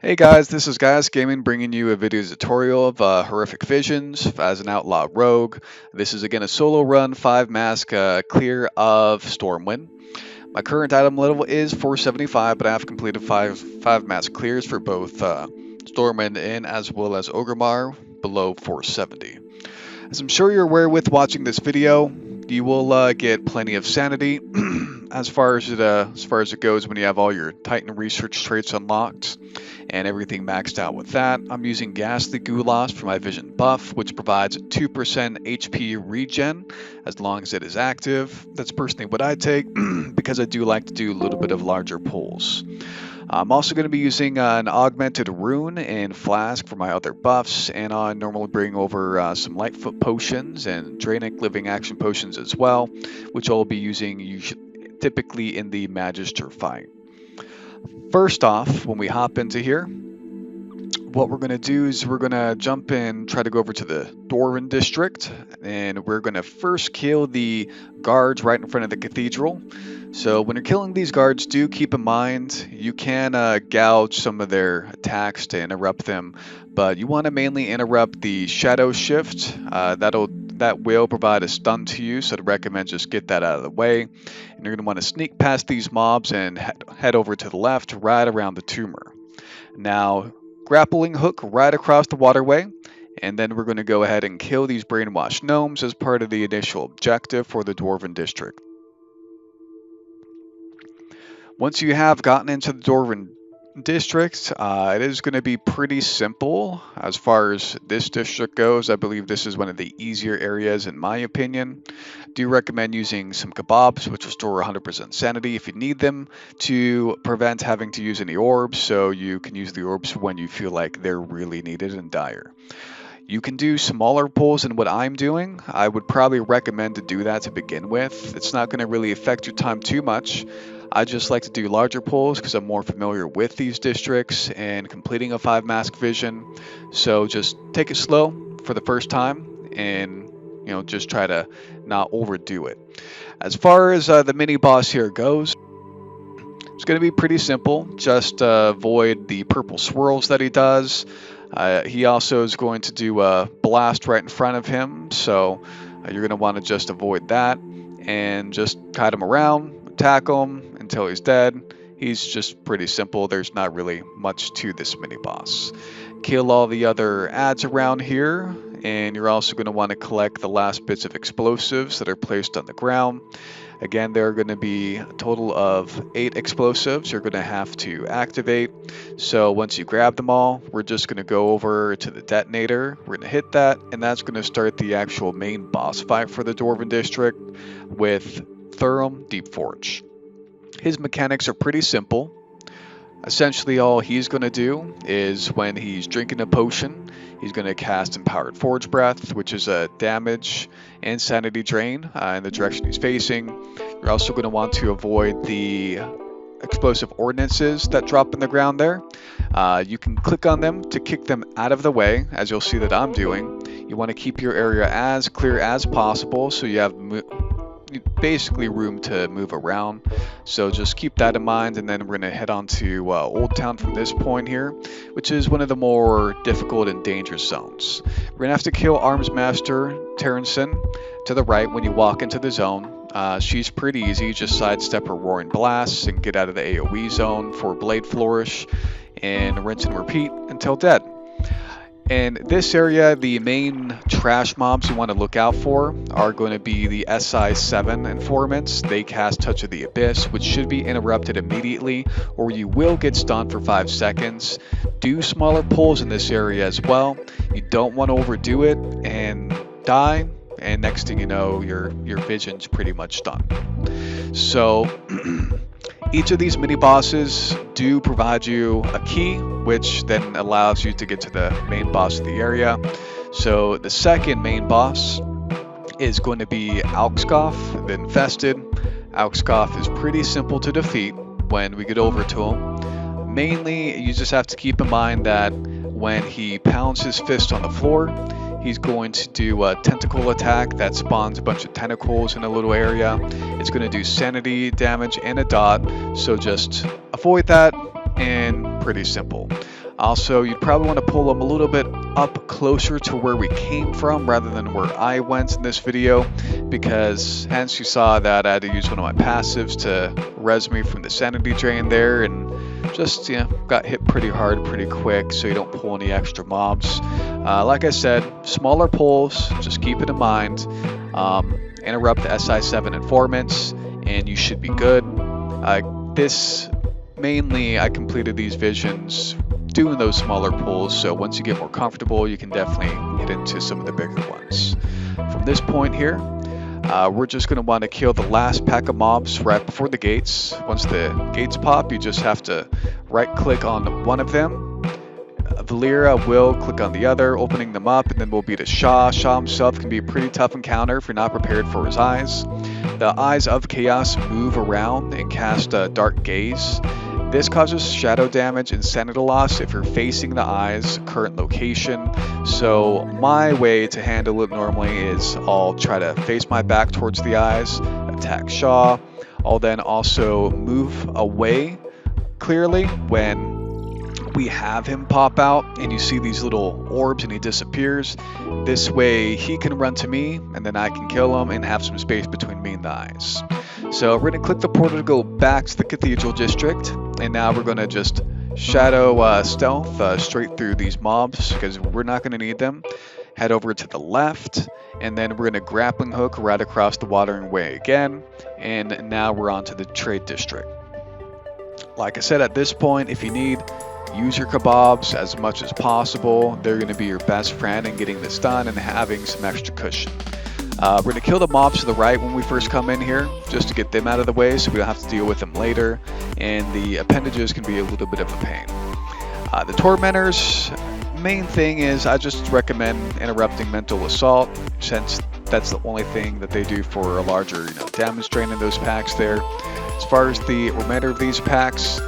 Hey guys, this is Gaius Gaming bringing you a video tutorial of Horrific Visions as an Outlaw Rogue. This is again a solo run 5 mask clear of Stormwind. My current item level is 475, but I have completed 5 mask clears for both Stormwind and as well as Orgrimmar below 470. As I'm sure you're aware with watching this video, you will get plenty of sanity as far as it goes when you have all your Titan research traits unlocked and everything maxed out with that. I'm using Ghastly Goulash for my vision buff, which provides 2% HP regen as long as it is active. That's personally what I take because I do like to do a little bit of larger pulls. I'm also going to be using an augmented rune and flask for my other buffs, and I normally bring over some Lightfoot potions and Draenic living action potions as well, which I'll be using typically in the Magister fight. First off, when we hop into here, what we're going to do is we're going to jump in, try to go over to the Dwarven district, and we're going to first kill the guards right in front of the cathedral. So when you're killing these guards, do keep in mind you can gouge some of their attacks to interrupt them, but you want to mainly interrupt the shadow shift. That will provide a stun to you, so I'd recommend just get that out of the way. And you're going to want to sneak past these mobs and head over to the left, right around the tumor. Now, grappling hook right across the waterway, and then we're going to go ahead and kill these brainwashed gnomes as part of the initial objective for the Dwarven district. Once you have gotten into the Dwarven district, it is going to be pretty simple as far as this district goes. I believe this is one of the easier areas in my opinion. Do recommend using some kebabs, which restore 100% sanity if you need them, to prevent having to use any orbs, so you can use the orbs when you feel like they're really needed and dire. You can do smaller pulls than what I'm doing. I would probably recommend to do that to begin with. It's not going to really affect your time too much. I just like to do larger pulls because I'm more familiar with these districts and completing a 5 mask vision. So just take it slow for the first time and just try to not overdo it. As far as the mini boss here goes, it's going to be pretty simple. Just avoid the purple swirls that he does. He also is going to do a blast right in front of him, so you're going to want to just avoid that and just kite him around, attack him until he's dead. He's just pretty simple. There's not really much to this mini boss. Kill all the other ads around here, and you're also going to want to collect the last bits of explosives that are placed on the ground. Again, there are going to be a total of 8 explosives you're going to have to activate. So once you grab them all, we're just going to go over to the detonator. We're going to hit that, and that's going to start the actual main boss fight for the Dwarven district with Thurum Deepforge. His mechanics are pretty simple. Essentially, all he's going to do is when he's drinking a potion, he's going to cast Empowered Forge Breath, which is a damage and sanity drain in the direction he's facing. You're also going to want to avoid the explosive ordnances that drop in the ground there. You can click on them to kick them out of the way, as you'll see that I'm doing. You want to keep your area as clear as possible so you have basically room to move around, so just keep that in mind. And then we're going to head on to Old Town from this point here, which is one of the more difficult and dangerous zones. We're going to have to kill Armsmaster Terranson to the right when you walk into the zone. She's pretty easy, just sidestep her Roaring Blasts and get out of the AoE zone for Blade Flourish and rinse and repeat until dead. In this area, the main trash mobs you want to look out for are going to be the SI7 informants. They cast Touch of the Abyss, which should be interrupted immediately, or you will get stunned for 5 seconds. Do smaller pulls in this area as well. You don't want to overdo it and die, and next thing you know, your vision's pretty much done. So each of these mini bosses do provide you a key, which then allows you to get to the main boss of the area. So the second main boss is going to be Alkskoff, the Infested. Alkskoff is pretty simple to defeat when we get over to him. Mainly, you just have to keep in mind that when he pounds his fist on the floor, he's going to do a tentacle attack that spawns a bunch of tentacles in a little area. It's going to do sanity damage and a dot, so just avoid that, and pretty simple. Also, you'd probably want to pull them a little bit up closer to where we came from rather than where I went in this video, because hence you saw that I had to use one of my passives to res me from the sanity drain there, and just, you know, got hit pretty hard pretty quick, so you don't pull any extra mobs. Like I said, smaller pulls, just keep it in mind. Interrupt the SI7 informants, and you should be good. Mainly, I completed these visions doing those smaller pulls, so once you get more comfortable, you can definitely get into some of the bigger ones. From this point here, we're just going to want to kill the last pack of mobs right before the gates. Once the gates pop, you just have to right-click on one of them. Valera will click on the other, opening them up, and then we'll beat a Shah. Shah himself can be a pretty tough encounter if you're not prepared for his eyes. The Eyes of Chaos move around and cast a Dark Gaze. This causes shadow damage and sanity loss if you're facing the Eye's current location. So my way to handle it normally is I'll try to face my back towards the Eyes, attack Shah. I'll then also move away clearly when we have him pop out and you see these little orbs and he disappears. This way he can run to me and then I can kill him and have some space between me and the Eyes. So we're going to click the portal to go back to the Cathedral District, and now we're going to just shadow stealth straight through these mobs because we're not going to need them. Head over to the left, and then we're going to grappling hook right across the Watering Way again, and now we're on to the Trade District. Like I said, at this point, if you need, use your kebabs as much as possible. They're going to be your best friend in getting this done and having some extra cushion. We're going to kill the mobs to the right when we first come in here, just to get them out of the way so we don't have to deal with them later, and the appendages can be a little bit of a pain. The Tormentors, main thing is I just recommend interrupting Mental Assault, since that's the only thing that they do for a larger damage drain in those packs there. As far as the remainder of these packs,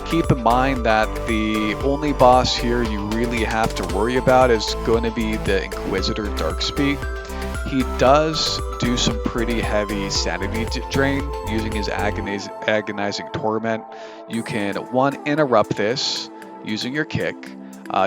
keep in mind that the only boss here you really have to worry about is going to be the Inquisitor Darkspeak. He does do some pretty heavy sanity drain using his agonizing torment. You can, one, interrupt this using your kick.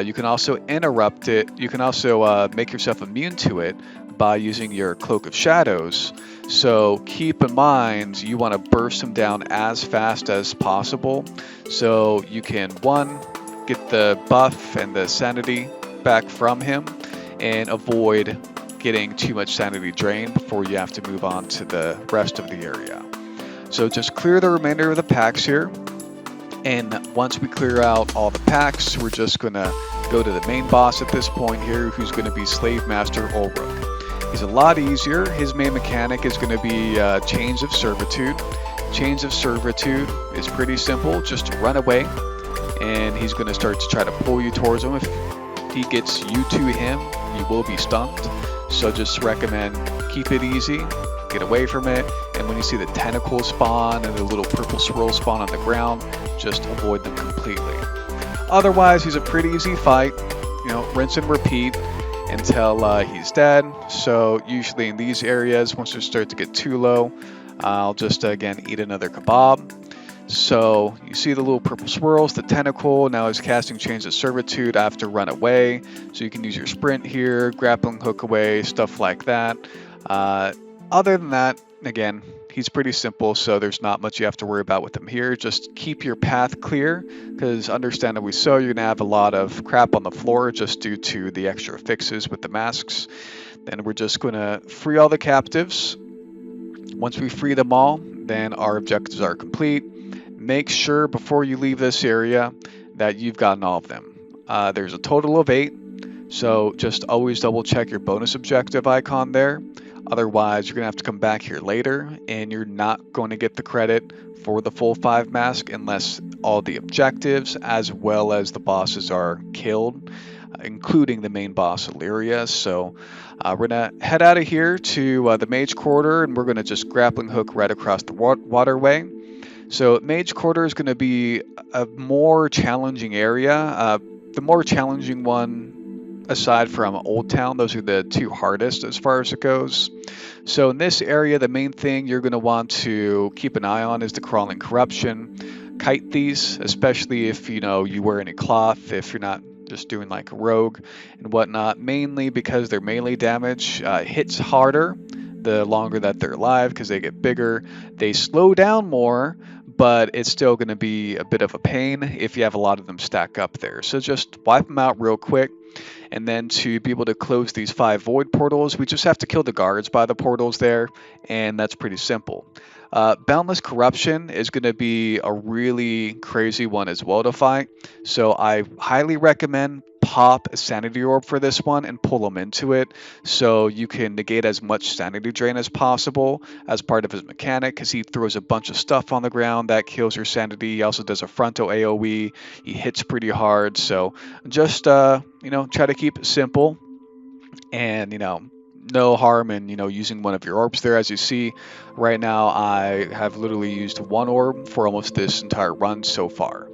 You can also interrupt it. You can also make yourself immune to it by using your Cloak of Shadows. So keep in mind you want to burst him down as fast as possible. So you can, one, get the buff and the sanity back from him and avoid getting too much sanity drain before you have to move on to the rest of the area. So just clear the remainder of the packs here, and once we clear out all the packs, we're just gonna go to the main boss at this point here, who's gonna be Slave Master Ulrich. He's a lot easier. His main mechanic is gonna be Chains of Servitude. Chains of Servitude is pretty simple, just run away, and he's gonna start to try to pull you towards him. If he gets you to him, you will be stunned. So just recommend keep it easy, get away from it, and when you see the tentacles spawn and the little purple swirl spawn on the ground, just avoid them completely. Otherwise, he's a pretty easy fight. Rinse and repeat until he's dead. So usually in these areas, once they start to get too low, I'll just again eat another kebab. So you see the little purple swirls, the tentacle, now is casting Chains of Servitude. I have to run away, so you can use your sprint here, grappling hook away, stuff like that. Other than that, again, he's pretty simple, so there's not much you have to worry about with him here. Just keep your path clear, because understandably so, you're going to have a lot of crap on the floor just due to the extra fixes with the masks. Then we're just going to free all the captives. Once we free them all, then our objectives are complete. Make sure before you leave this area that you've gotten all of them. There's a total of 8, so just always double check your bonus objective icon there. Otherwise, you're going to have to come back here later, and you're not going to get the credit for the full 5 mask unless all the objectives as well as the bosses are killed, including the main boss, Illyria. So we're going to head out of here to the Mage Quarter, and we're going to just grappling hook right across the waterway. So Mage Quarter is going to be a more challenging area. The more challenging one, aside from Old Town, those are the 2 hardest as far as it goes. So in this area, the main thing you're going to want to keep an eye on is the Crawling Corruption. kite these, especially if you wear any cloth, if you're not just doing like a rogue and whatnot, mainly because their melee damage hits harder the longer that they're alive because they get bigger. They slow down more, but it's still going to be a bit of a pain if you have a lot of them stack up there. So just wipe them out real quick. And then to be able to close these 5 void portals, we just have to kill the guards by the portals there, and that's pretty simple. Boundless Corruption is going to be a really crazy one as well to fight, so I highly recommend pop a sanity orb for this one and pull them into it so you can negate as much sanity drain as possible as part of his mechanic, because he throws a bunch of stuff on the ground that kills your sanity. He also does a frontal AoE. He hits pretty hard, so just try to keep it simple, and no harm in using one of your orbs there. As you see right now, I have literally used 1 orb for almost this entire run so far.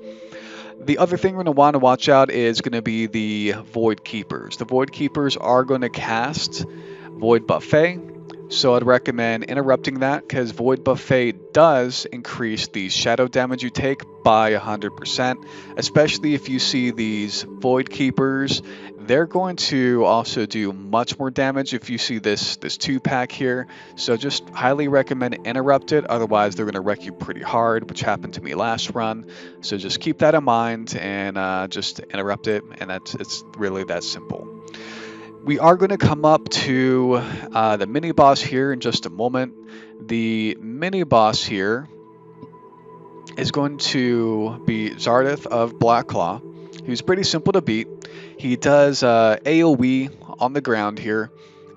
The other thing we're going to want to watch out is going to be the Void Keepers. The Void Keepers are going to cast Void Buffet, so I'd recommend interrupting that, because Void Buffet does increase the shadow damage you take by 100%, especially if you see these Void Keepers. They're going to also do much more damage if you see this 2-pack here, so just highly recommend interrupt it, otherwise they're going to wreck you pretty hard, which happened to me last run. So just keep that in mind and just interrupt it, and it's really that simple. We are going to come up to the mini boss here in just a moment. The mini boss here is going to be Zardeth of Blackclaw, who's pretty simple to beat. He does AoE on the ground here,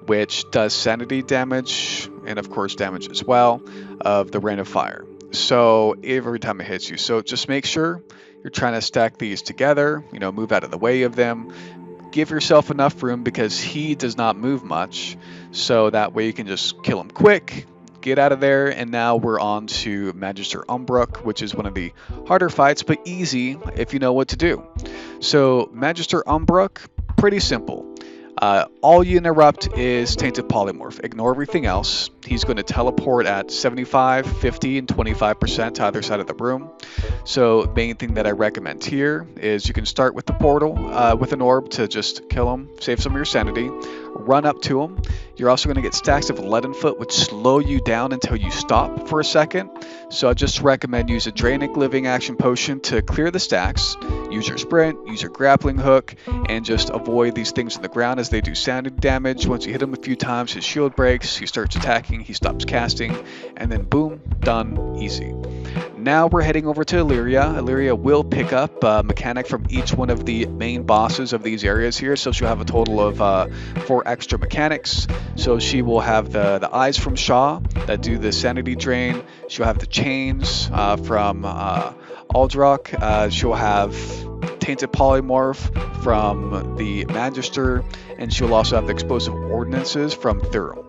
which does sanity damage and of course damage as well of the rain of fire. So every time it hits you, so just make sure you're trying to stack these together, move out of the way of them. Give yourself enough room because he does not move much, so that way you can just kill him quick, get out of there. And now we're on to Magister Umbrook, which is one of the harder fights, but easy if you know what to do. So Magister Umbrook, pretty simple. All you interrupt is Tainted Polymorph. Ignore everything else. He's going to teleport at 75, 50, and 25% to either side of the room. So main thing that I recommend here is you can start with the portal with an orb to just kill him, save some of your sanity, run up to him. You're also going to get stacks of Leaden Foot, which slow you down until you stop for a second. So I just recommend use a Drainic Living Action Potion to clear the stacks. Use your sprint, use your grappling hook, and just avoid these things on the ground as they do sanity damage. Once you hit him a few times, his shield breaks, he starts attacking, he stops casting, and then boom, done, easy. Now we're heading over to Illyria. Illyria will pick up a mechanic from each one of the main bosses of these areas here, so she'll have a total of 4 extra mechanics. So she will have the eyes from Shaw that do the sanity drain. She'll have the chains from Aldrock. She'll have Tainted Polymorph from the Magister, and she'll also have the explosive ordinances from Thurl.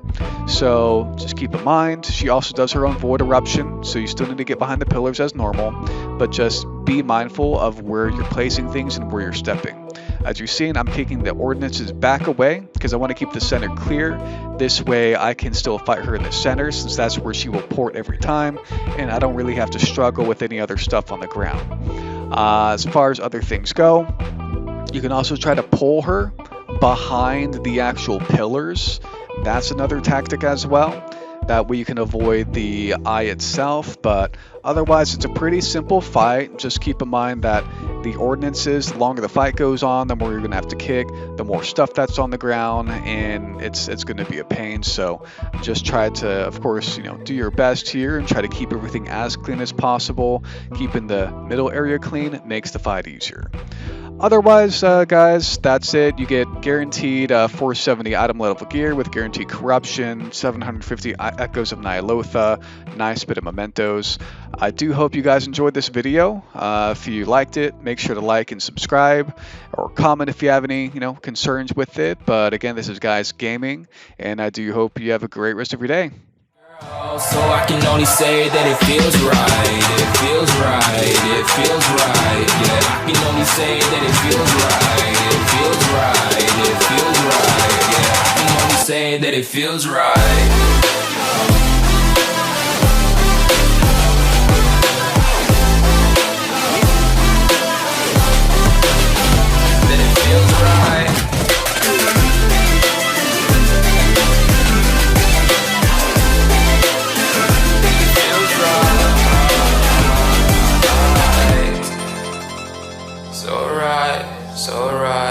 So just keep in mind, she also does her own Void Eruption, so you still need to get behind the pillars as normal, but just be mindful of where you're placing things and where you're stepping. As you're seeing, I'm taking the ordinances back away because I want to keep the center clear. This way I can still fight her in the center, since that's where she will port every time, and I don't really have to struggle with any other stuff on the ground. As far as other things go, you can also try to pull her behind the actual pillars. That's another tactic as well. That way you can avoid the eye itself, but otherwise it's a pretty simple fight. Just keep in mind that the ordinances, the longer the fight goes on, the more you're going to have to kick, the more stuff that's on the ground, and it's going to be a pain. So just try to, of course, do your best here and try to keep everything as clean as possible. Keeping the middle area clean makes the fight easier. Otherwise, guys, that's it. You get guaranteed 470 item level gear with guaranteed corruption, 750 echoes of Nyalotha, nice bit of mementos. I do hope you guys enjoyed this video. If you liked it, make sure to like and subscribe, or comment if you have any, concerns with it. But again, this is Gaius Gaming, and I do hope you have a great rest of your day. So I can only say that it feels right, it feels right, it feels right, yeah. I can only say that it feels right, it feels right, it feels right, yeah. I can only say that it feels right. so right.